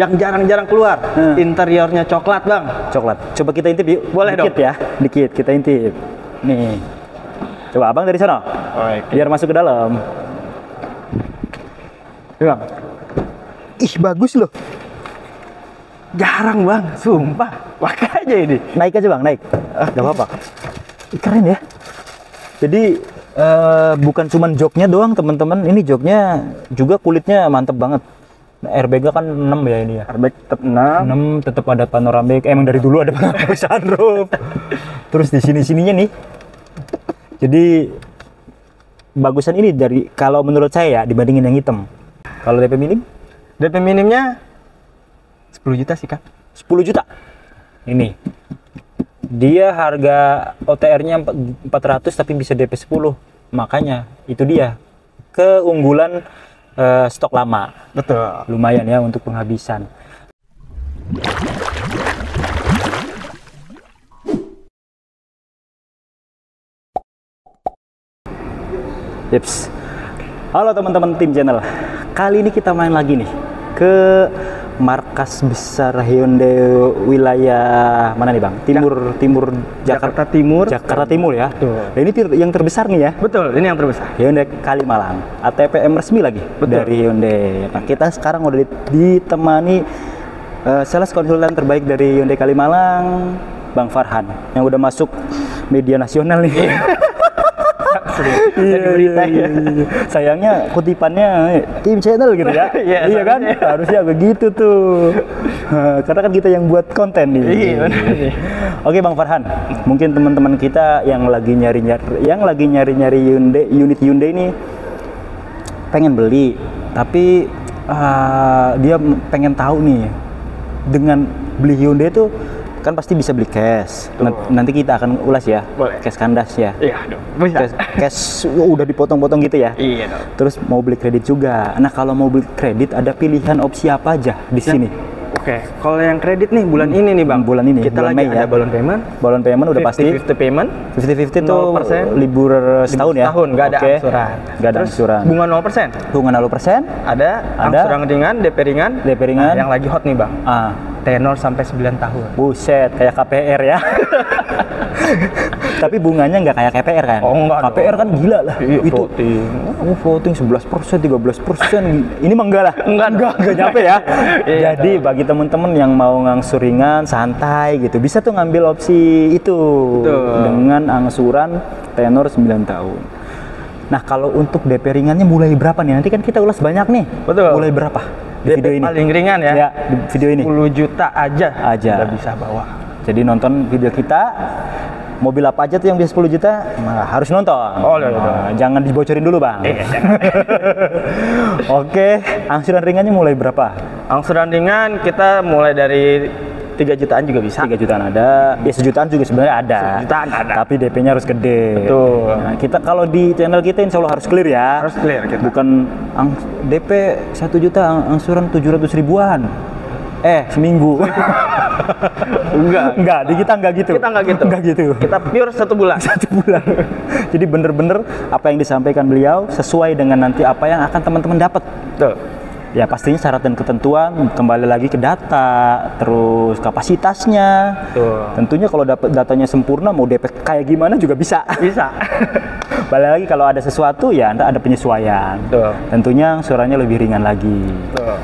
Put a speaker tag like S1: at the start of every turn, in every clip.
S1: yang jarang-jarang keluar. Interiornya coklat, Bang.
S2: Coklat. Coba kita intip yuk.
S1: Boleh
S2: dikit
S1: dong.
S2: ya. Dikit kita intip. Nih. Coba Abang dari sana. Biar masuk ke dalam. Bang. Ih, bagus loh.
S1: Jarang, Bang. Sumpah. Makanya ini.
S2: Naik aja, Bang, naik. Gak apa-apa. Keren ya. Jadi bukan cuman joknya doang, teman-teman. Ini joknya juga kulitnya mantep banget. Nah, airbag kan 6 ya ini ya.
S1: Airbag tetap 6.
S2: Tetap ada panoramic. Emang dari dulu ada panoramic sunroof. Terus di sini-sininya nih. Jadi bagusan ini dari kalau menurut saya ya, dibandingin yang hitam. Kalau DP minim?
S1: DP minimnya 10 juta sih, Kak.
S2: 10 juta. Ini. Dia harga OTR-nya 400 tapi bisa DP 10. Makanya itu dia keunggulan stok lama.
S1: Betul.
S2: Lumayan ya untuk penghabisan. Yips. Halo teman-teman tim channel. Kali ini kita main lagi nih ke markas besar Hyundai wilayah mana nih, Bang? Timur
S1: Jakarta Timur.
S2: Jakarta Timur ya.
S1: Betul.
S2: Nah, ini yang terbesar nih ya.
S1: Betul, ini yang terbesar.
S2: Hyundai Kalimalang. ATPM resmi lagi.
S1: Betul.
S2: Dari Hyundai. Nah, kita sekarang udah ditemani sales konsultan terbaik dari Hyundai Kalimalang, Bang Farhan, yang udah masuk media nasional nih. Iya. Sayangnya kutipannya tim channel gitu ya. Iya kan? Harusnya begitu tuh. Karena kan kita yang buat konten nih.
S1: Iya.
S2: Oke, Bang Farhan. Mungkin teman-teman kita yang lagi nyari-nyari unit Hyundai ini pengen beli, tapi dia pengen tahu nih, dengan beli Hyundai tuh kan pasti bisa beli cash. Nanti kita akan ulas ya.
S1: Boleh.
S2: Cash kandas ya.
S1: Iya dong. Bisa.
S2: Cash udah dipotong-potong gitu ya.
S1: Iya dong.
S2: Terus mau beli kredit juga. Nah, kalau mau beli kredit ada pilihan opsi apa aja di sini?
S1: Oke, kalau yang kredit nih bulan ini nih, Bang.
S2: Bulan ini.
S1: Kita
S2: bulan
S1: lagi
S2: Mei
S1: ada
S2: ya.
S1: balon payment.
S2: Balon payment udah pasti.
S1: 50-50 payment.
S2: 50-50 tuh
S1: 0%.
S2: libur setahun ya.
S1: Setahun, nggak ada angsuran.
S2: Nggak ada
S1: Terus
S2: angsuran.
S1: bunga 0%.
S2: Bunga 0%.
S1: Ada angsuran ringan, DP ringan.
S2: DP ringan.
S1: Nah, yang lagi hot nih, Bang. Tenor sampai 9 tahun.
S2: Buset, kayak KPR ya. Tapi bunganya nggak kayak KPR kan?
S1: Oh, enggak
S2: KPR
S1: dong.
S2: kan gila lah.
S1: Iya,
S2: itu voting 11%, 13%. Ini mah enggak lah. Enggak nyampe ya.
S1: Iya,
S2: jadi bagi teman-teman yang mau ngangsur ringan, santai gitu, bisa tuh ngambil opsi itu.
S1: Betul.
S2: Dengan angsuran tenor 9 tahun. Nah, kalau untuk DP ringannya mulai berapa nih? Nanti kan kita ulas banyak nih.
S1: Betul.
S2: Mulai berapa di
S1: DP
S2: video ini?
S1: paling ringan ya.
S2: Ya, di video ini.
S1: 10 juta aja.
S2: Udah
S1: bisa bawa.
S2: Jadi nonton video kita, mobil apa aja tuh yang bisa 10 juta, harus nonton.
S1: Oh, iya.
S2: Jangan dibocorin dulu, Bang.
S1: Jangan.
S2: Oke, angsuran ringannya mulai berapa?
S1: Angsuran ringan kita mulai dari 3 jutaan juga bisa.
S2: 3 jutaan ada, ya sejutaan juga sebenarnya ada.
S1: Sejutaan ada.
S2: Tapi DP-nya harus gede.
S1: Betul.
S2: Nah, kita kalau di channel kita insya Allah harus clear ya.
S1: Harus clear kita.
S2: Bukan DP 1 juta, angsuran 700 ribuan. Seminggu. Enggak, di kita enggak gitu.
S1: Kita enggak gitu.
S2: Enggak gitu.
S1: Kita pure 1 bulan.
S2: 1 bulan. Jadi bener-bener apa yang disampaikan beliau sesuai dengan nanti apa yang akan teman-teman dapat.
S1: Betul.
S2: Ya pastinya syarat dan ketentuan kembali lagi ke data, terus kapasitasnya.
S1: Betul.
S2: Tentunya kalau dapat datanya sempurna mau DP kayak gimana juga bisa.
S1: Bisa.
S2: Balik lagi kalau ada sesuatu ya Anda ada penyesuaian.
S1: Betul.
S2: Tentunya suaranya lebih ringan lagi.
S1: Betul.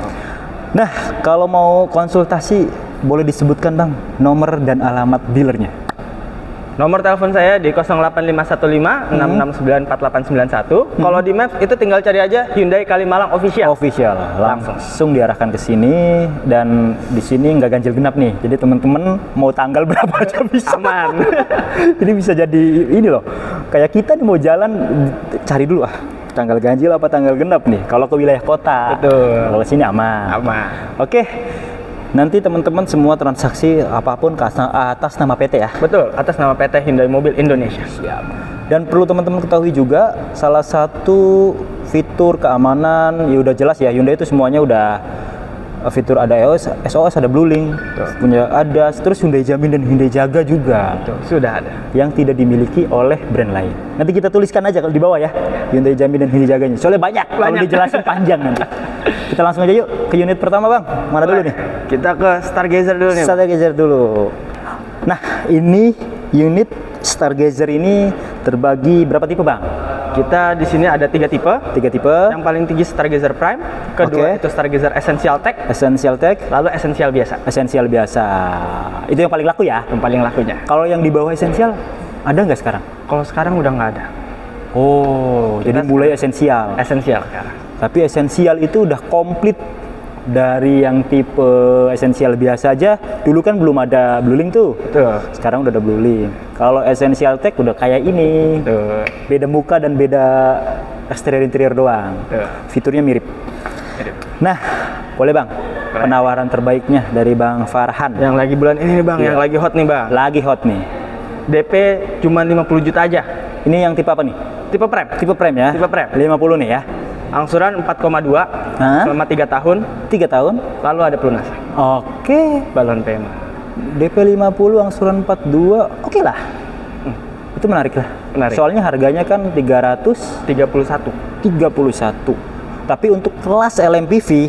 S2: Nah, kalau mau konsultasi boleh disebutkan, Bang, nomor dan alamat dealernya.
S1: Nomor telepon saya di 08515 6694891. Kalau di Maps itu tinggal cari aja Hyundai Kalimalang Official.
S2: Langsung diarahkan ke sini, dan di sini nggak ganjil genap nih. Jadi teman-teman mau tanggal berapa aja bisa.
S1: Aman.
S2: Jadi bisa jadi ini loh. Kayak kita nih mau jalan cari dulu tanggal ganjil apa tanggal genap nih. Kalau ke wilayah kota.
S1: Betul.
S2: Kalau sini aman. Oke. Nanti teman-teman semua transaksi apapun atas nama PT ya.
S1: Betul, atas nama PT Hyundai Mobil Indonesia.
S2: Siap. Dan perlu teman-teman ketahui juga salah satu fitur keamanan ya udah jelas ya, Hyundai itu semuanya udah fitur ada SOS, ada Blue Link, punya ada, terus Hyundai Jamin dan Hyundai Jaga juga.
S1: Betul, sudah ada.
S2: Yang tidak dimiliki oleh brand lain. Nanti kita tuliskan aja kalau di bawah ya, Hyundai Jamin dan Hyundai Jaganya. Soalnya banyak. Kalau dijelasin panjang nanti. Kita langsung aja yuk ke unit pertama bang. Mana dulu nih?
S1: Kita ke Stargazer dulu nih.
S2: Stargazer dulu. Nah ini unit Stargazer ini terbagi berapa tipe bang?
S1: Kita di sini ada 3 tipe.
S2: 3 tipe.
S1: Yang paling tinggi Stargazer Prime, kedua itu Stargazer Essential Tech,
S2: Essential Tech,
S1: lalu Essential biasa.
S2: Essential biasa. Itu yang paling laku ya?
S1: Yang paling lakunya.
S2: Kalau yang di bawah Essential ada nggak sekarang?
S1: Kalau sekarang udah nggak ada.
S2: Oh, jadi mulai Essential.
S1: Essential sekarang.
S2: Tapi Essential itu udah komplit dari yang tipe Essential biasa aja. Dulu kan belum ada Bluelink tuh.
S1: Betul.
S2: Sekarang udah ada Bluelink. Kalau Essential Tech udah kayak ini.
S1: Betul.
S2: Beda muka dan beda eksterior interior doang.
S1: Betul.
S2: Fiturnya mirip. Nah, boleh bang. Penawaran terbaiknya dari Bang Farhan.
S1: Yang lagi bulan ini nih bang,
S2: Iya.
S1: yang lagi hot nih bang.
S2: Lagi hot nih.
S1: DP cuma 50 juta aja.
S2: Ini yang tipe apa nih?
S1: Tipe Prime.
S2: Tipe Prime ya?
S1: Tipe Prime.
S2: 50 nih ya?
S1: Angsuran 4,2 selama 3 tahun,
S2: 3 tahun?
S1: lalu ada pelunasan.
S2: Oke.
S1: Balon payment.
S2: DP 50, angsuran 42, oke lah. Itu menarik lah.
S1: Menarik.
S2: Soalnya harganya kan
S1: 31.
S2: 331. Tapi untuk kelas LMPV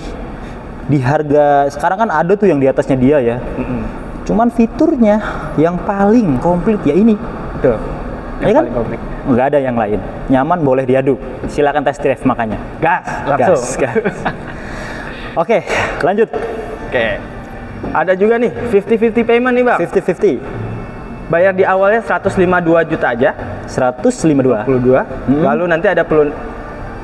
S2: di harga sekarang kan ada tuh yang di atasnya dia ya. Cuman fiturnya yang paling komplit ya ini.
S1: Betul.
S2: Ya kan?
S1: Paling komplit.
S2: Nggak ada yang lain. Nyaman, boleh diadu. Silakan test drive makanya.
S1: Gas, langsung.
S2: Gas. Oke, lanjut.
S1: Oke. Ada juga nih 50-50 payment nih bang.
S2: 50-50.
S1: Bayar di awalnya 152 juta aja.
S2: 152.
S1: 22. Lalu nanti ada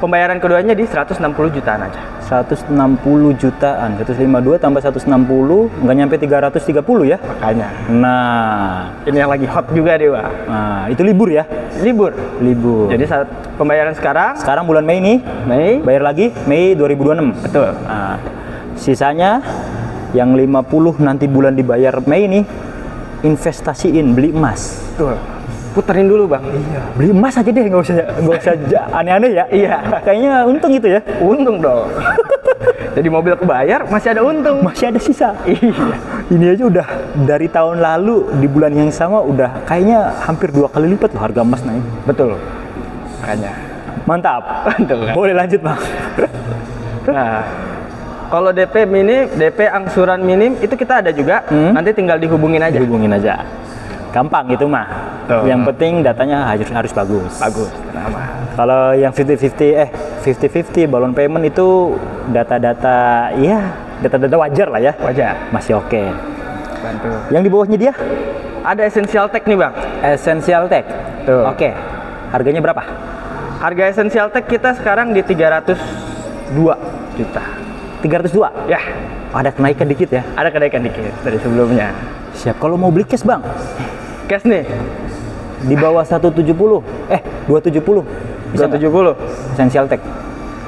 S1: pembayaran keduanya di 160 jutaan aja.
S2: 160 jutaan. 152 tambah 160 nggak nyampe 330 ya.
S1: Makanya.
S2: Nah,
S1: Ini yang lagi hot juga deh bang.
S2: nah itu libur ya.
S1: Libur.
S2: Libur.
S1: Jadi saat pembayaran
S2: sekarang bulan Mei nih.
S1: Mei.
S2: Bayar lagi Mei 2026.
S1: Betul.
S2: Nah, sisanya yang 50 nanti bulan dibayar Mei nih, investasiin beli emas.
S1: Betul. Puterin dulu bang.
S2: Iya. Beli emas aja deh, nggak usah aneh-aneh ya.
S1: Iya.
S2: Kayaknya untung itu ya.
S1: Untung dong. Jadi mobil kebayar masih ada untung.
S2: Masih ada sisa.
S1: Iya.
S2: Ini aja udah dari tahun lalu di bulan yang sama udah kayaknya hampir 2 kali lipat loh harga emas naik.
S1: Betul. Makanya.
S2: Mantap.
S1: Betul kan?
S2: Boleh lanjut bang.
S1: Nah, kalau DP angsuran minim itu kita ada juga. Nanti tinggal dihubungin aja.
S2: Hubungin aja. Gampang itu mah.
S1: Tuh.
S2: Yang penting datanya harus bagus.
S1: Bagus. Nama.
S2: Kalau yang 50-50 balon payment itu data-data wajar lah ya.
S1: Wajar.
S2: Masih oke.
S1: Bantu.
S2: Yang di bawahnya dia
S1: Ada Essential Tech nih bang.
S2: Essential Tech.
S1: Tuh.
S2: Oke. Harganya berapa?
S1: Harga Essential Tech kita sekarang di 302 juta.
S2: 302.
S1: Ya.
S2: Ada kenaikan dikit ya.
S1: Ada kenaikan dikit dari sebelumnya.
S2: Siap. Kalau mau beli cash bang,
S1: Cash nih.
S2: di bawah 170, 270. Bisa nggak?
S1: 270.
S2: Essential Tech.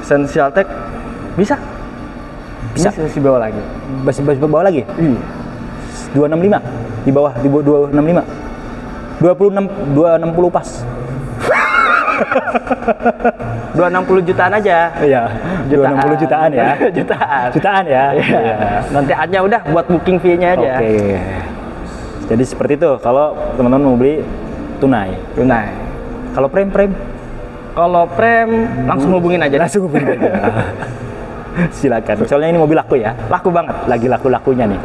S1: Essential Tech bisa.
S2: Bisa.
S1: Ini masih bawah lagi.
S2: Masih bawah lagi.
S1: Iya.
S2: 265 di bawah 265. 260 pas.
S1: 260 jutaan aja.
S2: Iya. 260 jutaan ya. Jutaan ya.
S1: Iya. Nanti aja udah buat booking fee-nya aja.
S2: Oke. Jadi seperti itu kalau teman-teman mau beli tunai.
S1: Tunai.
S2: Kalau prem
S1: Kalau prem langsung hubungin aja.
S2: langsung hubungin aja. Silakan. Soalnya ini mobil laku ya.
S1: Laku banget.
S2: Lagi laku-lakunya nih.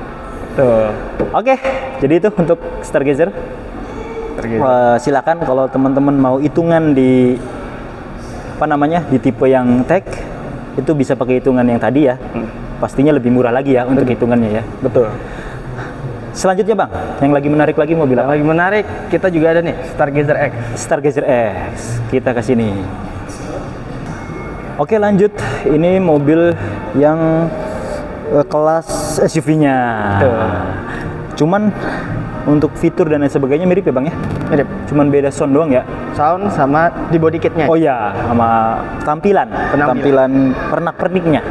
S1: Tuh.
S2: Oke. Jadi itu untuk Stargazer. Silakan kalau teman-teman mau hitungan di di tipe yang tech itu bisa pakai hitungan yang tadi ya. Pastinya lebih murah lagi ya untuk hitungannya ya.
S1: Betul.
S2: Selanjutnya bang, yang lagi menarik lagi mobil
S1: Yang
S2: apa?
S1: lagi menarik, kita juga ada nih Stargazer X.
S2: Stargazer X. Kita ke sini. Oke lanjut, ini mobil yang kelas SUV-nya. Cuman untuk fitur dan lain sebagainya mirip ya bang ya?
S1: Mirip.
S2: Cuman beda sound doang ya?
S1: Sound sama di body kitnya.
S2: Oh iya, sama tampilan pernak-perniknya.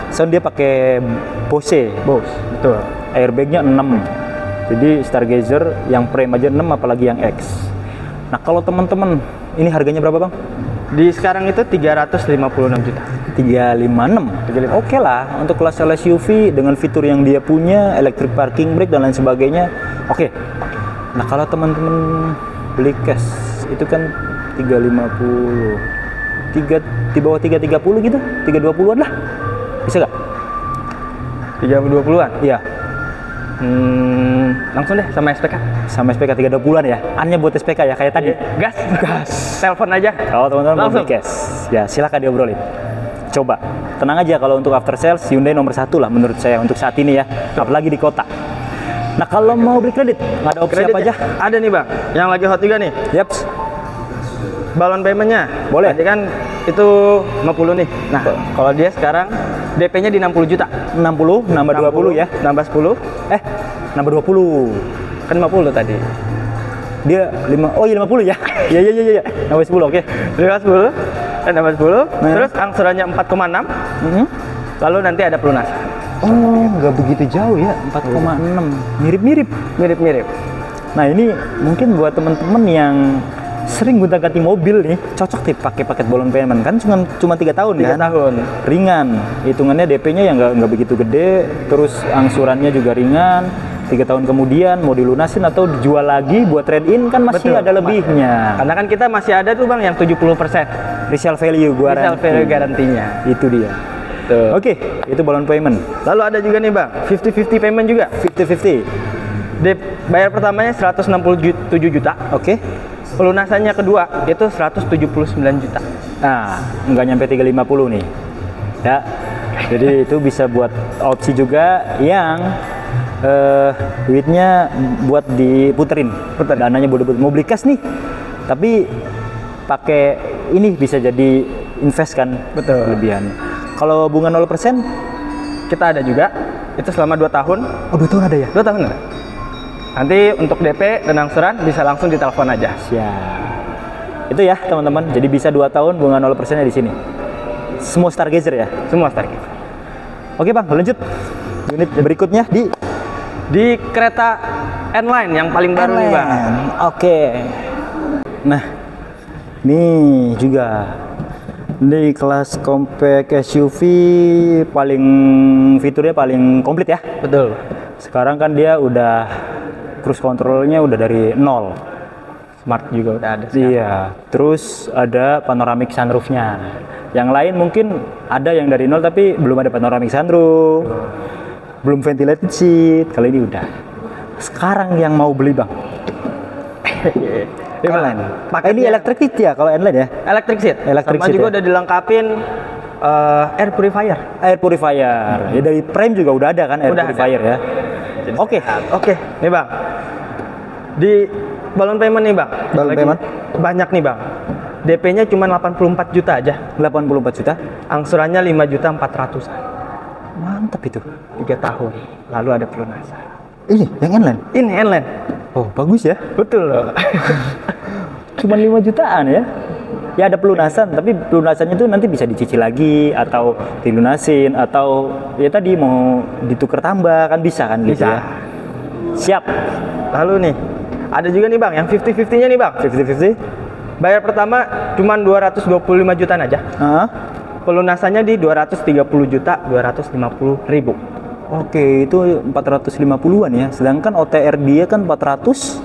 S2: Sound dia pakai Bose.
S1: Betul.
S2: Airbagnya 6. Jadi Stargazer yang Prime aja 6, apalagi yang X. Nah kalau teman-teman, ini harganya berapa bang?
S1: Di sekarang itu 356 juta.
S2: 356. Oke lah, untuk kelas SUV dengan fitur yang dia punya, electric parking brake dan lain sebagainya, oke. Nah kalau teman-teman beli cash, itu kan 350, di bawah 330 gitu, 320-an lah, bisa nggak?
S1: 320-an?
S2: Iya.
S1: Langsung deh sama SPK.
S2: Sama SPK 320-an ya. Annya buat SPK ya kayak tadi.
S1: Gas. Telepon aja.
S2: Kalau teman-teman mau
S1: Langsung.
S2: beli cash, ya silakan diobrolin. Coba. Tenang aja kalau untuk after sales Hyundai nomor 1 lah menurut saya untuk saat ini ya. Apalagi di kota. Nah, kalau mau beli kredit, nggak ada opsi
S1: Kredit
S2: apa aja?
S1: Ada nih bang, yang lagi hot juga nih.
S2: Yaps.
S1: Balon paymentnya.
S2: Boleh.
S1: Tadi kan itu 50 nih. Nah, kalau dia sekarang DP-nya di 60 juta.
S2: 60 nambah 20 ya.
S1: Nambah 10.
S2: Nambah 20.
S1: Kan 50 tadi.
S2: Dia 5. Oh iya 50 ya. Iya. Nambah 10, oke.
S1: 10. Nambah 10.
S2: Nah.
S1: Terus angsurannya 4,6. Lalu nanti ada pelunasan.
S2: Oh, nggak begitu jauh ya, 4,6. Mirip-mirip.
S1: Mirip-mirip.
S2: Nah, ini mungkin buat teman-teman yang sering gonta-ganti mobil nih, cocok nih pakai paket balon payment kan cuma 3 tahun
S1: 3
S2: kan?
S1: tahun.
S2: Ringan. Hitungannya DP-nya yang nggak begitu gede, terus angsurannya juga ringan. 3 tahun kemudian mau dilunasin atau dijual lagi buat trade-in kan masih
S1: Betul.
S2: ada lebihnya.
S1: Karena kan kita masih ada tuh bang yang 70%.
S2: Resale value gua
S1: Resale value garantinya.
S2: Itu dia.
S1: Tuh.
S2: Oke, itu balon payment.
S1: Lalu ada juga nih bang, 50-50 payment juga.
S2: 50-50.
S1: Bayar pertamanya 167 juta.
S2: Oke.
S1: Pelunasannya kedua itu 179 juta.
S2: Nah, nggak nyampe 350 nih. Ya. Jadi itu bisa buat opsi juga yang duitnya buat diputerin. Dananya buat mau beli cash nih. Tapi pakai ini bisa jadi invest kan.
S1: Betul.
S2: Kelebihannya. Kalau bunga 0%
S1: Kita ada juga, itu selama 2 tahun.
S2: oh 2 tahun ada ya?
S1: 2 tahun ada. Nanti untuk DP dan angsuran bisa langsung ditelepon aja.
S2: Siap. Itu ya teman-teman. Jadi bisa 2 tahun bunga 0%-nya di sini. Semua Stargazer ya.
S1: Semua Stargazer.
S2: Oke bang, lanjut. Unit berikutnya
S1: Di kereta N-Line yang paling baru nih bang.
S2: Oke. Nah, ini juga di kelas compact SUV paling fiturnya paling komplit ya.
S1: Betul.
S2: Sekarang kan dia udah cruise controlnya udah dari 0.
S1: Smart juga udah ada sekarang.
S2: Iya. Terus ada panoramic sunroofnya. Yang lain mungkin ada yang dari 0 tapi belum ada panoramic sunroof. Belum ventilated seat. Kali ini udah. Sekarang yang mau beli bang. N-Line. Ini electric seat ya kalau N-Line ya?
S1: Electric seat.
S2: Electric
S1: Sama
S2: seat
S1: juga
S2: ya?
S1: udah dilengkapin air purifier.
S2: Air purifier. Ya dari Prime juga udah ada kan air
S1: Udah
S2: purifier ya. Oke.
S1: Oke, nih bang. Di balon payment nih bang.
S2: Balon
S1: Lagi
S2: payment?
S1: banyak nih bang. DP-nya cuma 84 juta aja.
S2: 84 juta.
S1: Angsurannya 5.400.000.
S2: Mantap itu.
S1: 3 tahun. Lalu ada pelunasan.
S2: Ini yang N-Line.
S1: Ini N-Line.
S2: Oh, bagus ya.
S1: Betul loh.
S2: Cuman 5 jutaan ya. Ya ada pelunasan, tapi pelunasannya itu nanti bisa dicicil lagi atau dilunasin atau ya tadi mau ditukar tambah kan bisa kan gitu
S1: Bisa.
S2: ya. Siap.
S1: Lalu nih, ada juga nih bang, yang 50-50-nya nih bang.
S2: 50-50.
S1: Bayar pertama cuma 225 jutaan aja. Pelunasannya di 230.250.000.
S2: Oke, itu 450-an ya. Sedangkan OTR dia kan 400.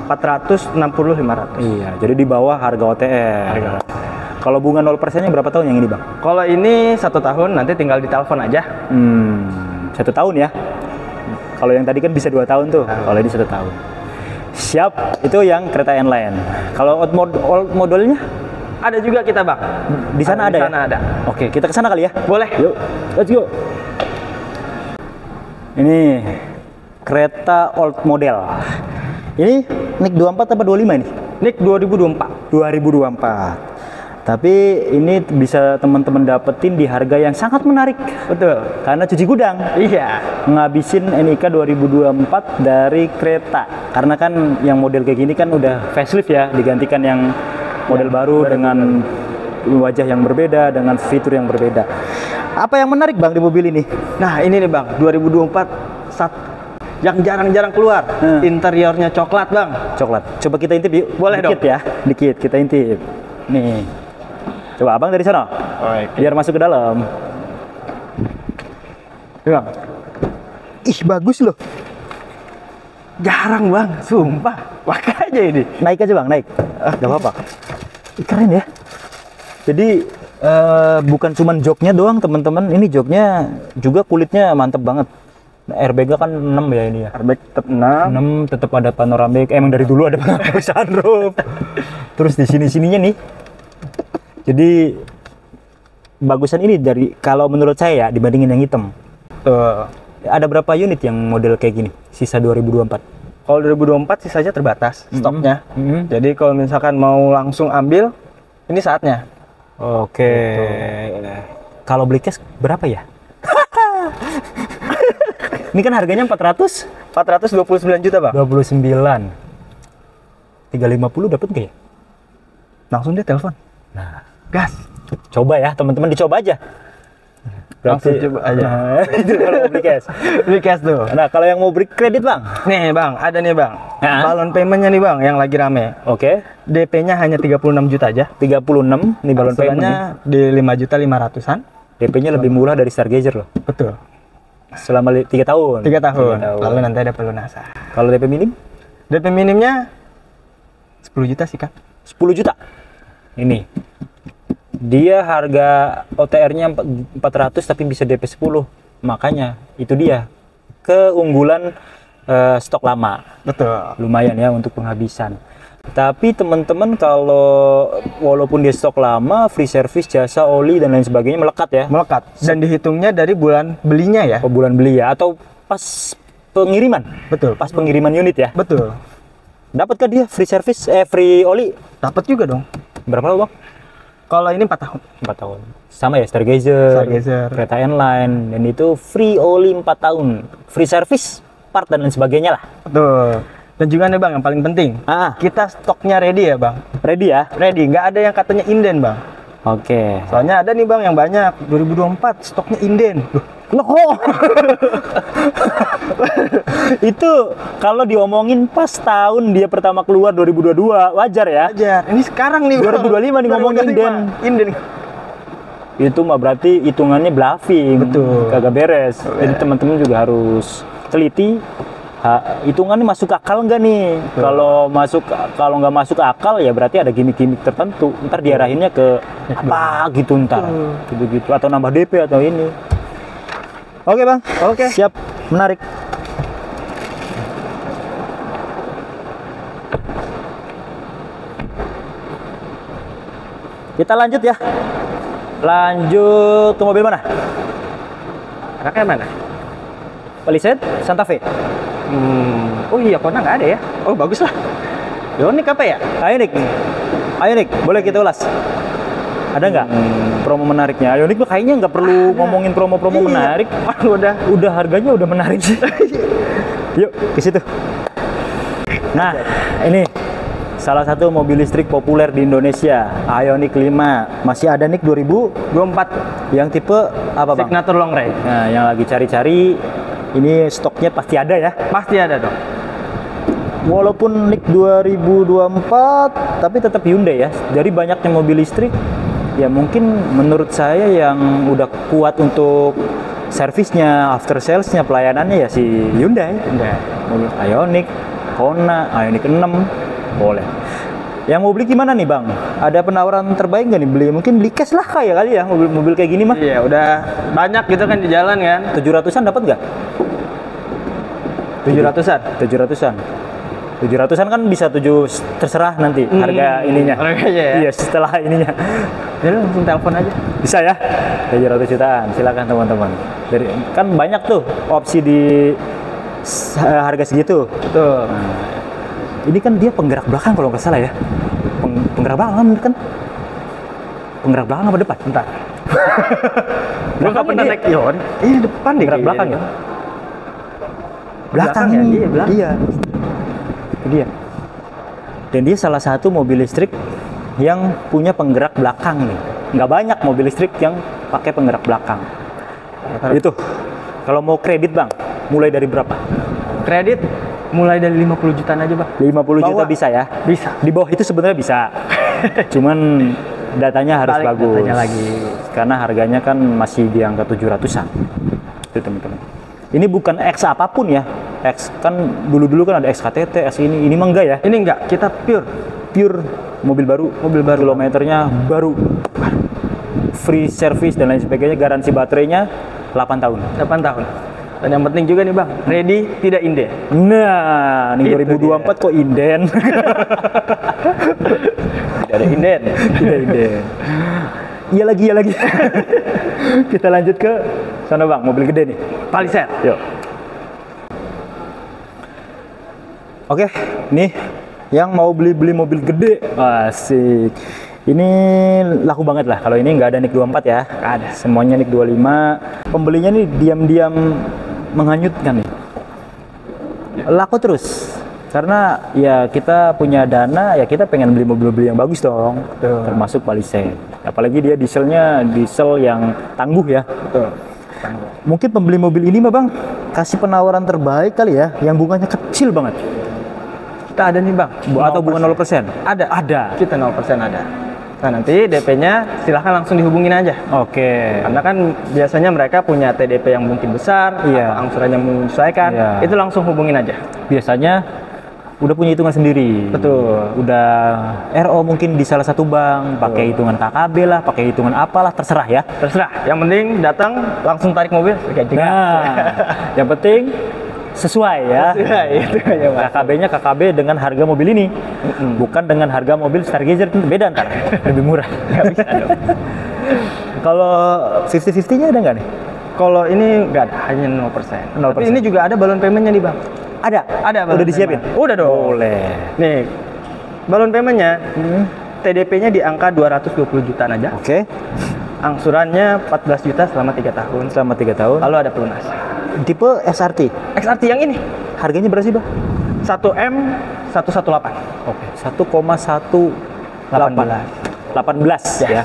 S1: 460-500.
S2: Iya, jadi di bawah harga OTR. Kalau bunga 0%-nya berapa tahun yang ini, Bang?
S1: Kalau ini 1 tahun, nanti tinggal ditelepon aja.
S2: 1 tahun ya. Kalau yang tadi kan bisa 2 tahun tuh. Kalau ini 1 tahun. Siap, itu yang kereta N-Line. Kalau old modelnya
S1: Ada juga kita bang.
S2: di sana ada
S1: Di
S2: ya?
S1: sana ada.
S2: Oke, kita ke sana kali ya.
S1: Boleh.
S2: Yuk, let's go. Ini kereta old model. Ini NIK 24 apa 25 ini?
S1: NIK 2024.
S2: 2024. Tapi ini bisa teman-teman dapetin di harga yang sangat menarik.
S1: Betul.
S2: Karena cuci gudang.
S1: Iya.
S2: Ngabisin NIK 2024 dari kereta. Karena kan yang model kayak gini kan udah facelift ya, digantikan yang model baru dengan wajah yang berbeda, dengan fitur yang berbeda. Apa yang menarik Bang di mobil ini?
S1: Nah ini nih bang, 2024 yang jarang-jarang keluar. Interiornya coklat bang.
S2: Coklat. Coba kita intip yuk.
S1: Boleh
S2: dikit
S1: dong.
S2: Ya, dikit kita intip. Nih. Coba abang dari sana. Biar masuk ke dalam.
S1: Bang.
S2: Ih bagus loh.
S1: Jarang bang, sumpah. Makanya ini.
S2: Naik aja Bang, naik. Gak apa-apa. Ih, keren ya. Jadi Bukan cuman joknya doang teman-teman, ini joknya juga kulitnya mantep banget. Airbag kan 6 ya ini ya.
S1: Airbag tetap 6.
S2: 6 tetap ada panoramic. Emang dari dulu ada panoramic sunroof. Terus di sini-sininya nih. Jadi bagusan ini dari kalau menurut saya ya dibandingin yang hitam.
S1: Tuh.
S2: Ada berapa unit yang model kayak gini? Sisa 2024.
S1: Kalau 2024 sisanya terbatas stoknya. Jadi kalau misalkan mau langsung ambil, ini saatnya.
S2: Oke. Kalau beli cash berapa ya? Ini kan harganya
S1: 429 juta, Bang.
S2: 29. 350 dapat nggak ya?
S1: Langsung dia telepon.
S2: Nah,
S1: Gas.
S2: coba ya teman-teman, dicoba aja.
S1: Langsung coba aja.
S2: Nah, itu kalau mau beli cash.
S1: Beli cash tuh.
S2: Nah, kalau yang mau beli kredit, Bang?
S1: Nih, Bang, ada nih, Bang.
S2: Nah.
S1: Balon paymentnya nih, Bang, yang lagi rame.
S2: Oke.
S1: DP-nya hanya 36 juta aja.
S2: 36 nih balon paymentnya.
S1: Angsurannya di 5.500.000-an.
S2: DP-nya lebih murah dari Stargazer loh.
S1: Betul.
S2: Selama 3 tahun.
S1: 3 tahun.
S2: 3 tahun.
S1: Lalu nanti ada pelunasan.
S2: Kalau DP minim?
S1: DP minimnya 10 juta sih, Kak.
S2: 10 juta. Ini. Dia harga OTR-nya 400 tapi bisa DP 10. Makanya itu dia keunggulan stok lama.
S1: Betul.
S2: Lumayan ya untuk penghabisan. Tapi teman-teman kalau walaupun dia stok lama, free service, jasa, oli dan lain sebagainya melekat ya.
S1: Melekat. Dan dihitungnya dari bulan belinya ya.
S2: Per bulan beli ya atau pas pengiriman.
S1: Betul.
S2: Pas pengiriman unit ya.
S1: Betul.
S2: Dapatkah dia free service free oli?
S1: Dapat juga dong.
S2: Berapa Bang?
S1: Kalau ini 4 tahun.
S2: 4 tahun. Sama ya Stargazer, kereta N-Line, dan itu free oli 4 tahun. Free service, part dan lain sebagainya lah.
S1: Betul. Dan juga nih, Bang, yang paling penting. Kita stoknya ready ya, Bang.
S2: Ready ya?
S1: Ready. Nggak ada yang katanya inden, Bang.
S2: Oke.
S1: Soalnya ada nih, Bang, yang banyak. 2024 stoknya inden.
S2: Loh. Itu kalau diomongin pas tahun dia pertama keluar 2022 wajar ya.
S1: Wajar. Ini sekarang nih, Bang.
S2: 2025 nih ngomongin inden. Itu mah berarti hitungannya bluffing.
S1: Betul.
S2: Kagak beres. Jadi teman-teman juga harus teliti. Hitungannya masuk akal nggak nih? Kalau nggak masuk akal ya berarti ada gimmick-gimmick tertentu. Ntar diarahinnya ke apa gitu ntar. Gitu-gitu atau nambah DP atau ini. Oke Bang,
S1: Oke.
S2: siap, menarik. Kita lanjut ya. Lanjut ke mobil mana?
S1: Anaknya mana?
S2: Palisade, Santa Fe.
S1: Oh iya, Kona nggak ada ya? Oh, bagus lah. Ioniq apa ya?
S2: Ioniq, boleh kita ulas. Ada nggak promo menariknya? Ioniq mah kayaknya nggak perlu ngomongin promo-promo menarik. Udah harganya udah menarik sih. Yuk ke situ. Nah, ini salah satu mobil listrik populer di Indonesia, Ioniq 5. Masih ada nih 2024 yang tipe apa Bang?
S1: Signature Long Range.
S2: Nah, yang lagi cari-cari ini stoknya pasti ada ya?
S1: Pasti ada dong.
S2: Walaupun NIK 2024 tapi tetap Hyundai ya. Dari banyaknya mobil listrik ya mungkin menurut saya yang udah kuat untuk servisnya, after salesnya, pelayanannya ya si Hyundai. Mobil Ioniq, Kona, Ioniq 6 boleh. Yang mau beli gimana nih Bang? Ada penawaran terbaik nggak nih beli? Mungkin beli cash lah kayak kali ya mobil-mobil kayak gini mah.
S1: Iya, udah banyak gitu kan di jalan kan.
S2: 700-an dapat nggak?
S1: 700-an.
S2: 700-an. 700-an kan bisa 7 terserah nanti harga ininya.
S1: Harganya ya.
S2: Iya, setelah ininya.
S1: Jadi langsung telepon aja.
S2: Bisa ya? 700 jutaan. Silakan teman-teman. Dari kan banyak tuh opsi di harga segitu.
S1: Betul.
S2: Nah, ini kan dia penggerak belakang kalau nggak salah ya. Penggerak belakang kan? Penggerak belakang apa depan?
S1: Bentar. Gua nggak pernah naik Ion. Iya, depan deh.
S2: Penggerak belakang ya?
S1: Belakang ya? Iya, belakang.
S2: Iya. Itu dia. Dan dia salah satu mobil listrik yang punya penggerak belakang nih. Nggak banyak mobil listrik yang pakai penggerak belakang. Itu. Kalau mau kredit Bang, mulai dari berapa?
S1: Kredit mulai dari 50 jutaan aja Bang.
S2: 50 juta bisa ya?
S1: Bisa.
S2: Di bawah itu sebenarnya bisa. Cuman datanya harus bagus.
S1: Datanya lagi.
S2: Karena harganya kan masih di angka 700-an. Itu teman-teman. Ini bukan X apapun ya. X kan dulu-dulu kan ada XKTT, X ini mah enggak ya?
S1: Ini enggak, kita pure
S2: Mobil baru, kilometernya baru. free service dan lain sebagainya, garansi baterainya 8 tahun.
S1: 8 tahun. Dan yang penting juga nih Bang, ready tidak inden.
S2: Nah, ini
S1: Itu
S2: 2024 kok inden.
S1: Tidak ada inden.
S2: Tidak inden. Iya lagi. Kita lanjut ke sana Bang, mobil gede nih.
S1: Palisade.
S2: Yuk. Oke, nih yang mau beli mobil gede, asik. Ini laku banget lah. Kalau ini nggak ada NIK 24 ya.
S1: Nggak ada.
S2: Semuanya NIK 25. Pembelinya nih diam-diam menghanyutkan nih. Laku terus. Karena ya kita punya dana, ya kita pengen beli mobil-mobil yang bagus dong.
S1: Betul.
S2: Termasuk Palisade. Apalagi dia dieselnya diesel yang tangguh ya.
S1: Betul.
S2: Mungkin pembeli mobil ini mah Bang kasih penawaran terbaik kali ya, yang bunganya kecil banget.
S1: Kita ada nih Bang.
S2: Atau bunga 0%?
S1: Ada.
S2: Ada.
S1: Kita 0% ada. Nah nanti DP-nya silahkan langsung dihubungin aja.
S2: Oke.
S1: Karena kan biasanya mereka punya TDP yang mungkin besar,
S2: Iya.
S1: atau angsurannya menyesuaikan,
S2: Iya.
S1: itu langsung hubungin aja.
S2: Biasanya udah punya hitungan sendiri.
S1: Betul.
S2: Udah RO mungkin di salah satu bank, pakai hitungan KKB lah, pakai hitungan apalah, terserah ya.
S1: Terserah. Yang penting datang langsung tarik mobil. Oke, juga.
S2: Nah, yang penting sesuai ya.
S1: Sesuai, itu aja, Pak.
S2: KKB-nya KKB dengan harga mobil ini, bukan dengan harga mobil Stargazer, itu beda ntar, lebih murah.
S1: Nggak bisa dong.
S2: Kalau 50-50-nya ada nggak nih?
S1: Kalau ini nggak ada, hanya 0%.
S2: 0%.
S1: Tapi ini juga ada balon paymentnya nih Bang.
S2: Ada.
S1: Ada balon
S2: Udah disiapin?
S1: payment. Udah dong.
S2: Boleh.
S1: Nih, balon paymentnya TDP-nya di angka 220 jutaan aja.
S2: Oke.
S1: Angsurannya 14 juta selama 3 tahun.
S2: Selama 3 tahun.
S1: Lalu ada pelunasan.
S2: Tipe SRT.
S1: XRT yang ini
S2: Harganya berapa sih Bang?
S1: 1M 118.
S2: Oke. 1,18. 18 ya.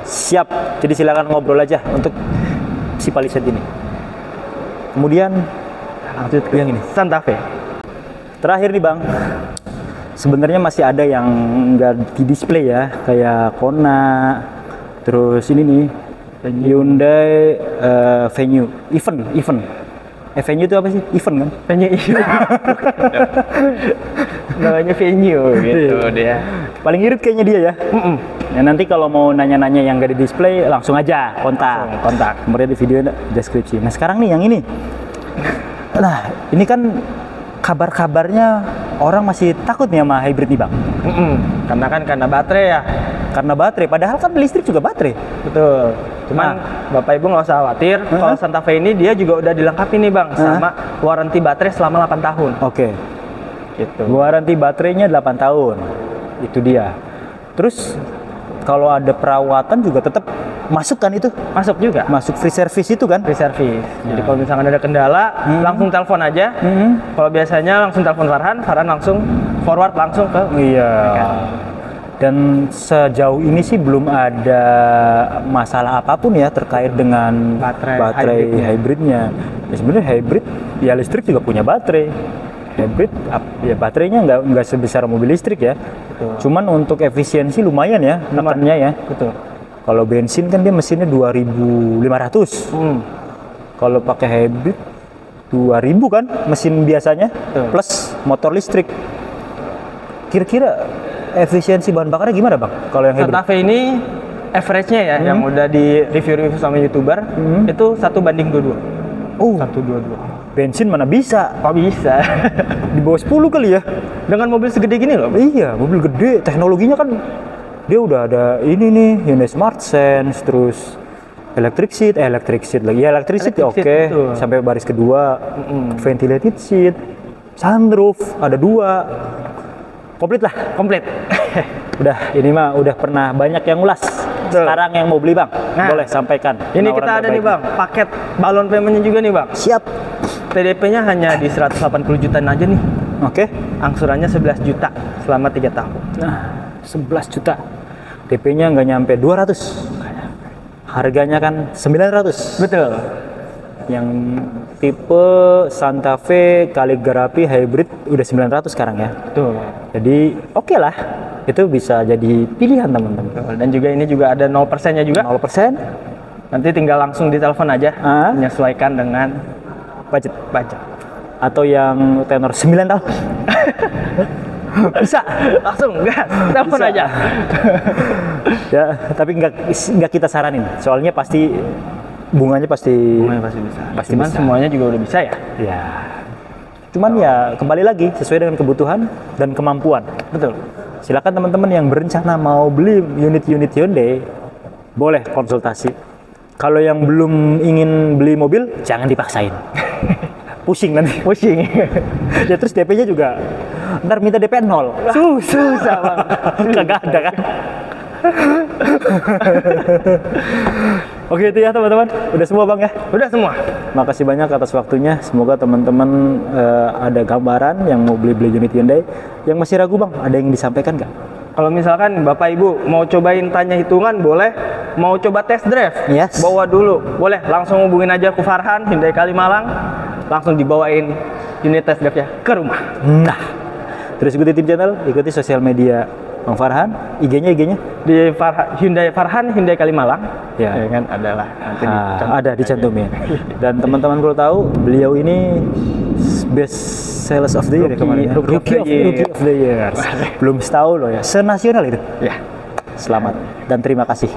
S2: Siap. Jadi silakan ngobrol aja untuk si Palisade ini. Kemudian
S1: Lanjut ke
S2: yang ini.
S1: Santa Fe.
S2: Terakhir nih Bang. Sebenarnya masih ada yang nggak di display ya, kayak Kona. Terus ini nih Hyundai Venue. Event. Venue itu apa sih? Event kan?
S1: Venue itu. Namanya venue gitu dia.
S2: Paling irit kayaknya dia ya. Ya, nanti kalau mau nanya-nanya yang nggak di display langsung aja kontak. Kemudian di video deskripsi. Nah sekarang nih yang ini. Nah ini kan kabar-kabarnya orang masih takut nih sama hybrid nih Bang.
S1: Karena baterai ya.
S2: Karena baterai. Padahal kan listrik juga baterai.
S1: Betul. Cuman Bapak Ibu nggak usah khawatir. Kalau Santa Fe ini dia juga udah dilengkapi nih Bang sama waranti baterai selama 8 tahun.
S2: Oke.
S1: Gitu.
S2: Waranti baterainya 8 tahun. Itu dia. Terus kalau ada perawatan juga tetap masuk kan itu?
S1: Masuk juga.
S2: Masuk free service itu kan?
S1: Free service. Jadi kalau misalkan ada kendala, langsung telepon aja. Kalau biasanya langsung telepon Farhan langsung forward langsung ke
S2: Iya.
S1: mereka.
S2: Dan sejauh ini sih belum ada masalah apapun ya terkait dengan baterai hybridnya. Ya sebenarnya hybrid ya listrik juga punya baterai. Hybrid ya baterainya nggak sebesar mobil listrik ya.
S1: Betul.
S2: Cuman untuk efisiensi lumayan ya nekannya ya.
S1: Betul.
S2: Kalau bensin kan dia mesinnya 2.500. Kalau pakai hybrid 2.000 kan mesin biasanya.
S1: Betul.
S2: Plus motor listrik. Kira-kira efisiensi bahan bakarnya gimana Bang? Kalau yang hybrid?
S1: Santa Fe ini average-nya ya yang udah di review sama YouTuber itu 1:22.
S2: Oh,
S1: 1:22.
S2: bensin mana bisa?
S1: Kok bisa?
S2: Di bawah 10 kali ya?
S1: Dengan mobil segede gini loh.
S2: Iya, mobil gede. Teknologinya kan dia udah ada ini nih, Hyundai Smart Sense, terus electric seat lagi. Ya electric seat ya oke.
S1: Betul.
S2: Sampai baris kedua. Ventilated seat, sunroof ada 2. Komplit lah.
S1: Komplit.
S2: Udah, ini mah udah pernah banyak yang ulas. Sekarang yang mau beli Bang, boleh sampaikan.
S1: Ini kita ada nih Bang, paket balon paymentnya juga nih Bang.
S2: Siap.
S1: TDP-nya hanya di 180 jutaan aja nih.
S2: Oke.
S1: Angsurannya 11 juta selama 3 tahun.
S2: Nah, 11 juta. DP-nya nggak nyampe 200. Harganya kan 900.
S1: Betul.
S2: Yang tipe Santa Fe Caligraphy hybrid udah 900 sekarang ya.
S1: Betul.
S2: Jadi oke lah. Itu bisa jadi pilihan teman-teman.
S1: Dan juga ini juga ada 0%-nya juga.
S2: 0%.
S1: Nanti tinggal langsung ditelepon aja. Menyesuaikan dengan budget.
S2: Atau yang tenor 9 tahun. Bisa.
S1: Langsung gas, telepon
S2: Bisa.
S1: aja.
S2: Ya, tapi nggak kita saranin. Soalnya pasti bunganya pasti
S1: Pasti bisa.
S2: Pasti
S1: Cuman
S2: bisa.
S1: semuanya juga udah bisa ya.
S2: ya. Cuman ya kembali lagi sesuai dengan kebutuhan dan kemampuan.
S1: Betul.
S2: Silakan teman-teman yang berencana mau beli unit-unit Hyundai, boleh konsultasi. Kalau yang belum ingin beli mobil, jangan dipaksain. Pusing nanti.
S1: Pusing.
S2: Ya terus DP-nya juga ntar minta DP 0.
S1: Susah bang.
S2: Kagak ada kan. Oke itu ya teman-teman. Udah semua bang ya.
S1: Udah semua.
S2: Makasih banyak atas waktunya. Semoga teman-teman ada gambaran yang mau beli-beli unit Hyundai. Yang masih ragu bang, ada yang disampaikan nggak?
S1: Kalau misalkan Bapak Ibu mau cobain tanya hitungan boleh, mau coba test drive,
S2: Yes.
S1: bawa dulu, boleh langsung hubungin aja ke Farhan Hyundai Kalimalang, langsung dibawain unit test drive-nya ke rumah.
S2: Nah, terus ikuti tim channel, ikuti sosial media Bang Farhan, IG-nya
S1: Di Farhan Hyundai Kalimalang,
S2: Ya.
S1: ya kan adalah nanti
S2: ada dicantumin. Dan teman-teman perlu tahu, beliau ini best sales of the year ya kemarin. Ya.
S1: Rookie
S2: Rookie of the year. Belum setahun loh ya, senasional itu.
S1: Ya.
S2: Selamat dan terima kasih.